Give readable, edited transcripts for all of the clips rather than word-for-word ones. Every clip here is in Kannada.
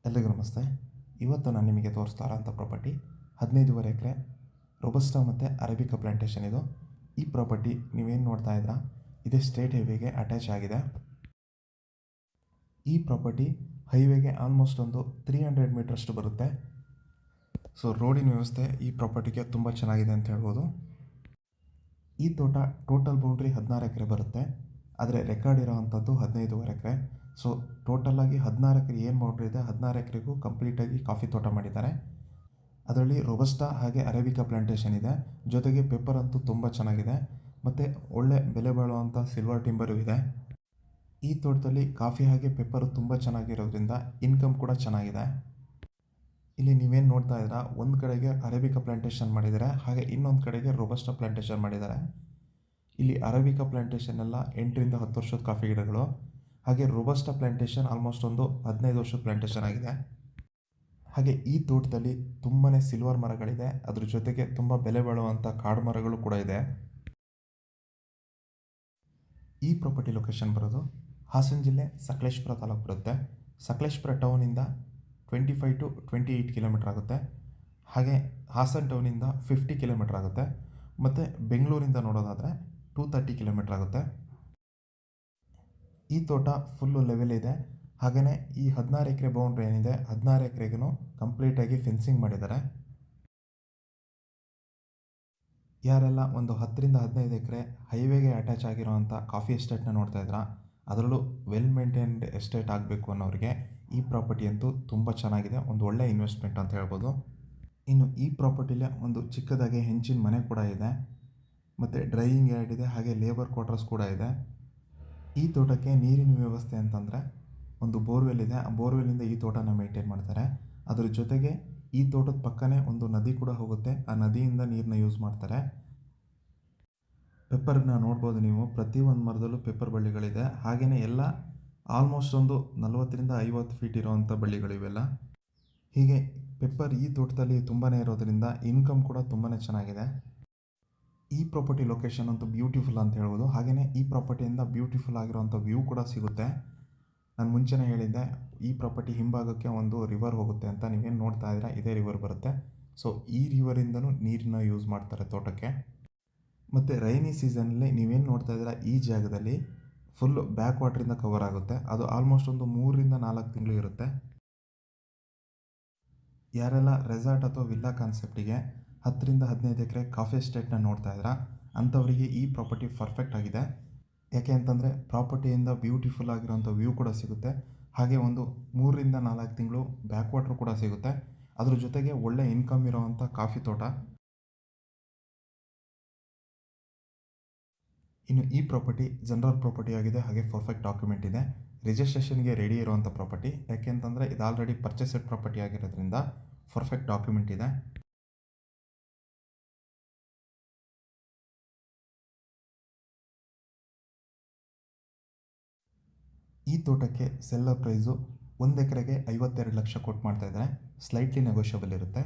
ಎಲ್ರಿಗೂ ನಮಸ್ತೆ. ಇವತ್ತು ನಾನು ನಿಮಗೆ ತೋರಿಸ್ತಾ ಇರೋಂಥ ಪ್ರಾಪರ್ಟಿ 15.5 ಎಕರೆ ರೋಬಸ್ಟಾ ಮತ್ತು ಅರೇಬಿಕಾ ಪ್ಲಾಂಟೇಶನ್ ಇದು. ಈ ಪ್ರಾಪರ್ಟಿ ನೀವೇನು ನೋಡ್ತಾ ಇದ್ದೀರಾ, ಇದೇ ಸ್ಟೇಟ್ ಹೈವೇಗೆ ಅಟ್ಯಾಚ್ ಆಗಿದೆ. ಈ ಪ್ರಾಪರ್ಟಿ ಹೈವೇಗೆ ಆಲ್ಮೋಸ್ಟ್ ಒಂದು 300 ಮೀಟ್ರಷ್ಟು ಬರುತ್ತೆ. ಸೊ ರೋಡಿನ ವ್ಯವಸ್ಥೆ ಈ ಪ್ರಾಪರ್ಟಿಗೆ ತುಂಬ ಚೆನ್ನಾಗಿದೆ ಅಂತ ಹೇಳ್ಬೋದು. ಈ ತೋಟ ಟೋಟಲ್ ಬೌಂಡ್ರಿ 16 ಎಕರೆ ಬರುತ್ತೆ, ಆದರೆ ರೆಕಾರ್ಡ್ ಇರೋವಂಥದ್ದು 15.5 ಎಕರೆ. ಸೊ ಟೋಟಲಾಗಿ 16 ಎಕರೆ ಏನು ಬೌಂಡ್ರಿ ಇದೆ, 16 ಎಕರೆಗೂ ಕಂಪ್ಲೀಟಾಗಿ ಕಾಫಿ ತೋಟ ಮಾಡಿದ್ದಾರೆ. ಅದರಲ್ಲಿ ರೋಬಸ್ಟಾ ಹಾಗೆ ಅರೇಬಿಕಾ ಪ್ಲಾಂಟೇಶನ್ ಇದೆ. ಜೊತೆಗೆ ಪೆಪ್ಪರ್ ಅಂತೂ ತುಂಬ ಚೆನ್ನಾಗಿದೆ ಮತ್ತು ಒಳ್ಳೆ ಬೆಲೆ ಬಾಳುವಂಥ ಸಿಲ್ವರ್ ಟಿಂಬರು ಇದೆ. ಈ ತೋಟದಲ್ಲಿ ಕಾಫಿ ಹಾಗೆ ಪೆಪ್ಪರು ತುಂಬ ಚೆನ್ನಾಗಿರೋದ್ರಿಂದ ಇನ್ಕಮ್ ಕೂಡ ಚೆನ್ನಾಗಿದೆ. ಇಲ್ಲಿ ನೀವೇನು ನೋಡ್ತಾ ಇದ್ದೀರಾ, ಒಂದು ಕಡೆಗೆ ಅರೇಬಿಕಾ ಪ್ಲಾಂಟೇಶನ್ ಮಾಡಿದ್ದಾರೆ, ಹಾಗೆ ಇನ್ನೊಂದು ಕಡೆಗೆ ರೋಬಸ್ಟಾ ಪ್ಲಾಂಟೇಶನ್ ಮಾಡಿದ್ದಾರೆ. ಇಲ್ಲಿ ಅರೇಬಿಕಾ ಪ್ಲಾಂಟೇಶನ್ ಎಲ್ಲ 8 ರಿಂದ 10 ವರ್ಷದ ಕಾಫಿ ಗಿಡಗಳು, ಹಾಗೆ ರೋಬಸ್ಟಾ ಪ್ಲಾಂಟೇಶನ್ ಆಲ್ಮೋಸ್ಟ್ ಒಂದು 15 ವರ್ಷದ ಪ್ಲಾಂಟೇಶನ್ ಆಗಿದೆ. ಹಾಗೆ ಈ ತೋಟದಲ್ಲಿ ತುಂಬಾ ಸಿಲ್ವರ್ ಮರಗಳಿದೆ, ಅದ್ರ ಜೊತೆಗೆ ತುಂಬ ಬೆಲೆ ಬಾಳುವಂಥ ಕಾಡು ಮರಗಳು ಕೂಡ ಇದೆ. ಈ ಪ್ರಾಪರ್ಟಿ ಲೊಕೇಶನ್ ಬರೋದು ಹಾಸನ ಜಿಲ್ಲೆ ಸಕಲೇಶಪುರ ತಾಲೂಕು ಬರುತ್ತೆ. ಸಕಲೇಶಪುರ ಟೌನಿಂದ 25 to 28 ಕಿಲೋಮೀಟರ್ ಆಗುತ್ತೆ. ಹಾಗೆ ಹಾಸನ ಟೌನಿಂದ 50 ಕಿಲೋಮೀಟರ್ ಆಗುತ್ತೆ. ಮತ್ತು ಬೆಂಗಳೂರಿಂದ ನೋಡೋದಾದರೆ 230 ಕಿಲೋಮೀಟರ್ ಆಗುತ್ತೆ. ಈ ತೋಟ ಫುಲ್ಲು ಲೆವೆಲ್ ಇದೆ. ಹಾಗೆಯೇ ಈ 16 ಎಕರೆ ಬೌಂಡ್ರಿ ಏನಿದೆ, 16 ಎಕರೆಗೂ ಕಂಪ್ಲೀಟಾಗಿ ಫೆನ್ಸಿಂಗ್ ಮಾಡಿದ್ದಾರೆ. ಯಾರೆಲ್ಲ ಒಂದು 10 ರಿಂದ 15 ಎಕರೆ ಹೈವೇಗೆ ಅಟ್ಯಾಚ್ ಆಗಿರೋವಂಥ ಕಾಫಿ ಎಸ್ಟೇಟ್ನ ನೋಡ್ತಾ ಇದ್ದೀರಾ, ಅದರಲ್ಲೂ ವೆಲ್ ಮೇಂಟೈನ್ಡ್ ಎಸ್ಟೇಟ್ ಆಗಬೇಕು ಅನ್ನೋರಿಗೆ ಈ ಪ್ರಾಪರ್ಟಿ ಅಂತೂ ತುಂಬ ಚೆನ್ನಾಗಿದೆ, ಒಂದು ಒಳ್ಳೆ ಇನ್ವೆಸ್ಟ್ಮೆಂಟ್ ಅಂತ ಹೇಳ್ಬೋದು. ಇನ್ನು ಈ ಪ್ರಾಪರ್ಟಿಲೇ ಒಂದು ಚಿಕ್ಕದಾಗಿ ಹೆಂಚಿನ ಮನೆ ಕೂಡ ಇದೆ, ಮತ್ತು ಡ್ರೈಯಿಂಗ್ ಯಾರ್ಡ್ ಇದೆ, ಹಾಗೆ ಲೇಬರ್ ಕ್ವಾರ್ಟರ್ಸ್ ಕೂಡ ಇದೆ. ಈ ತೋಟಕ್ಕೆ ನೀರಿನ ವ್ಯವಸ್ಥೆ ಅಂತಂದರೆ ಒಂದು ಬೋರ್ವೆಲ್ ಇದೆ. ಆ ಬೋರ್ವೆಲ್ಲಿಂದ ಈ ತೋಟನ ಮೇಂಟೈನ್ ಮಾಡ್ತಾರೆ. ಅದ್ರ ಜೊತೆಗೆ ಈ ತೋಟದ ಪಕ್ಕನೇ ಒಂದು ನದಿ ಕೂಡ ಹೋಗುತ್ತೆ, ಆ ನದಿಯಿಂದ ನೀರನ್ನ ಯೂಸ್ ಮಾಡ್ತಾರೆ. ಪೆಪ್ಪರ್ನ ನೋಡ್ಬೋದು ನೀವು, ಪ್ರತಿಯೊಂದು ಮರದಲ್ಲೂ ಪೆಪ್ಪರ್ ಬಳ್ಳಿಗಳಿದೆ. ಹಾಗೆಯೇ ಎಲ್ಲ ಆಲ್ಮೋಸ್ಟ್ ಒಂದು 40 ರಿಂದ 50 ಫೀಟ್ ಇರೋವಂಥ ಬಳ್ಳಿಗಳಿವೆಲ್ಲ. ಹೀಗೆ ಪೆಪ್ಪರ್ ಈ ತೋಟದಲ್ಲಿ ತುಂಬಾ ಇರೋದರಿಂದ ಇನ್ಕಮ್ ಕೂಡ ತುಂಬಾ ಚೆನ್ನಾಗಿದೆ. ಈ ಪ್ರಾಪರ್ಟಿ ಲೊಕೇಶನ್ ಅಂತೂ ಬ್ಯೂಟಿಫುಲ್ ಅಂತ ಹೇಳ್ಬೋದು. ಹಾಗೆಯೇ ಈ ಪ್ರಾಪರ್ಟಿಯಿಂದ ಬ್ಯೂಟಿಫುಲ್ ಆಗಿರೋವಂಥ ವ್ಯೂ ಕೂಡ ಸಿಗುತ್ತೆ. ನಾನು ಮುಂಚೆನೇ ಹೇಳಿದ್ದೆ, ಈ ಪ್ರಾಪರ್ಟಿ ಹಿಂಭಾಗಕ್ಕೆ ಒಂದು ರಿವರ್ ಹೋಗುತ್ತೆ ಅಂತ. ನೀವೇನು ನೋಡ್ತಾ ಇದ್ದೀರಾ, ಇದೇ ರಿವರ್ ಬರುತ್ತೆ. ಸೊ ಈ ರಿವರಿಂದನೂ ನೀರನ್ನ ಯೂಸ್ ಮಾಡ್ತಾರೆ ತೋಟಕ್ಕೆ. ಮತ್ತು ರೈನಿ ಸೀಸನಲ್ಲಿ ನೀವೇನು ನೋಡ್ತಾ ಇದ್ದೀರಾ, ಈ ಜಾಗದಲ್ಲಿ ಫುಲ್ ಬ್ಯಾಕ್ ವಾಟ್ರಿಂದ ಕವರ್ ಆಗುತ್ತೆ. ಅದು ಆಲ್ಮೋಸ್ಟ್ ಒಂದು 3 ರಿಂದ 4 ತಿಂಗಳು ಇರುತ್ತೆ. ಯಾರೆಲ್ಲ ರೆಸಾರ್ಟ್ ಅಥವಾ ವಿಲ್ಲಾ ಕಾನ್ಸೆಪ್ಟಿಗೆ 10 ರಿಂದ 15 ಎಕರೆ ಕಾಫಿ ಎಸ್ಟೇಟ್ನ ನೋಡ್ತಾ ಇದ್ದೀರಾ, ಅಂಥವರಿಗೆ ಈ ಪ್ರಾಪರ್ಟಿ ಪರ್ಫೆಕ್ಟ್ ಆಗಿದೆ. ಯಾಕೆ ಅಂತಂದರೆ ಪ್ರಾಪರ್ಟಿಯಿಂದ ಬ್ಯೂಟಿಫುಲ್ ಆಗಿರೋಂಥ ವ್ಯೂ ಕೂಡ ಸಿಗುತ್ತೆ, ಹಾಗೆ ಒಂದು 3 ರಿಂದ 4 ತಿಂಗಳು ಬ್ಯಾಕ್ ವಾಟ್ರ್ ಕೂಡ ಸಿಗುತ್ತೆ. ಅದ್ರ ಜೊತೆಗೆ ಒಳ್ಳೆ ಇನ್ಕಮ್ ಇರೋವಂಥ ಕಾಫಿ ತೋಟ. ಇನ್ನು ಈ ಪ್ರಾಪರ್ಟಿ ಜನರಲ್ ಪ್ರಾಪರ್ಟಿ ಆಗಿದೆ, ಹಾಗೆ ಪರ್ಫೆಕ್ಟ್ ಡಾಕ್ಯುಮೆಂಟ್ ಇದೆ. ರಿಜಿಸ್ಟ್ರೇಷನ್ಗೆ ರೆಡಿ ಇರುವಂಥ ಪ್ರಾಪರ್ಟಿ. ಯಾಕೆ ಅಂತಂದರೆ ಇದು ಆಲ್ರೆಡಿ ಪರ್ಚೇಸೆಡ್ ಪ್ರಾಪರ್ಟಿ ಆಗಿರೋದ್ರಿಂದ ಪರ್ಫೆಕ್ಟ್ ಡಾಕ್ಯುಮೆಂಟ್ ಇದೆ. ಈ ತೋಟಕ್ಕೆ ಸೆಲ್ಲರ್ ಪ್ರೈಸು 1 ಎಕರೆಗೆ 52 ಲಕ್ಷ ಕೊಟ್ಟು ಮಾಡ್ತಾ ಇದ್ದಾರೆ. ಸ್ಲೈಟ್ಲಿ ನೆಗೋಷಿಯಬಲ್ ಇರುತ್ತೆ.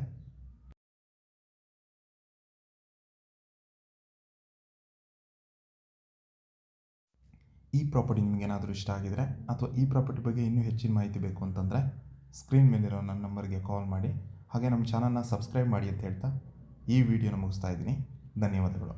ಈ ಪ್ರಾಪರ್ಟಿ ನಿಮಗೇನಾದರೂ ಇಷ್ಟ ಆಗಿದರೆ ಅಥವಾ ಈ ಪ್ರಾಪರ್ಟಿ ಬಗ್ಗೆ ಇನ್ನೂ ಹೆಚ್ಚಿನ ಮಾಹಿತಿ ಬೇಕು ಅಂತಂದರೆ ಸ್ಕ್ರೀನ್ ಮೇಲಿರೋ ನನ್ನ ನಂಬರ್ಗೆ ಕಾಲ್ ಮಾಡಿ, ಹಾಗೆ ನಮ್ಮ ಚಾನಲ್ನ ಸಬ್ಸ್ಕ್ರೈಬ್ ಮಾಡಿ ಅಂತ ಹೇಳ್ತಾ ಈ ವಿಡಿಯೋನ ಮುಗಿಸ್ತಾ ಇದ್ದೀನಿ. ಧನ್ಯವಾದಗಳು.